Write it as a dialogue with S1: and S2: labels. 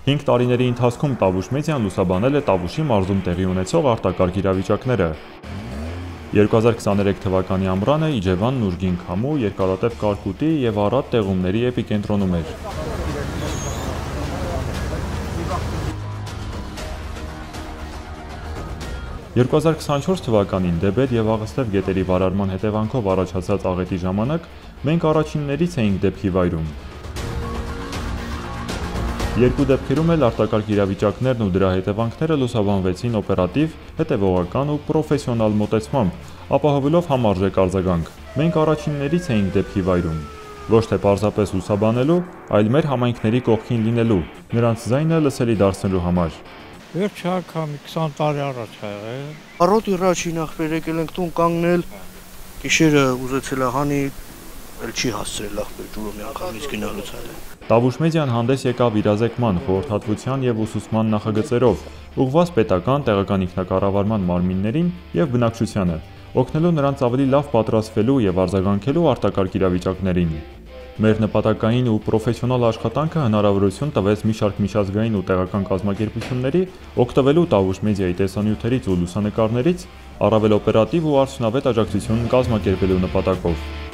S1: 5 տարիների ընթացքում Տավուշ մեդիան լուսաբանել է Տավուշի մարզում տեղի ունեցող արտակարգ իրավիճակները։ 2023 թվականի ամռանը Իջևանն ուժգին քամու, երկարատև կարկուտի և առատ տեղումների էպիկենտրոնում էր։ «2024 թվականին Դեբեդ և Աղստև գետերի վարարման հետևանքով առաջացած աղետի ժամանակ մենք առաջիններից էինք դեպքի վայրում։ Երկու դեպքերում էլ արտակարգ իրավիճակներն ու դրա հետևանքները լուսաբանվեցին օպերատիվ, հետևողական ու պրոֆեսիոնալ մոտեցմամբ, ապահովելով համարժեք արձագանք։ Մենք առաջիններից էինք դեպքի վայրում։ Ոչ թե պարզապես լուսաբանելու, այլ մեր համայնքների կողքին լինելու, նրանց ձայնը լսելի դարձնելու համար։
S2: Վերջի անգամ 20 տարի առաջ ա եղել։
S3: Առօրյա առաջին ախպեր եկել ենք տուն կանգնել, գիշերը ուզեցել է հանի, էլ չի հասցրել ախպեր ջուրը միանգամից գնալուց այլ։
S1: Տավուշ մեդիան հանդես եկավ իրազեկման, խորհրդատվության և ուսուցման նախագծերով, ուղղված պետական, տեղական ինքնակառավարման մարմիններին և բնակչությանը, օգնելու նրանց ավելի լավ պատրաստվելու և արձագանքելու արտակարգ իրավիճակներին։ Մեր նպատակային ու պրոֆեսիոնալ աշխատանքը հնարավորություն տվեց մի շարք միջազգային ու տեղական կազմակերպությունների օգտվելու Տավուշ մեդիայի տեսանյութերից ու լուսանկարներից, առավել օպերատիվ ու արդյունավետ աջակցություն կազմակերպելու նպատակով։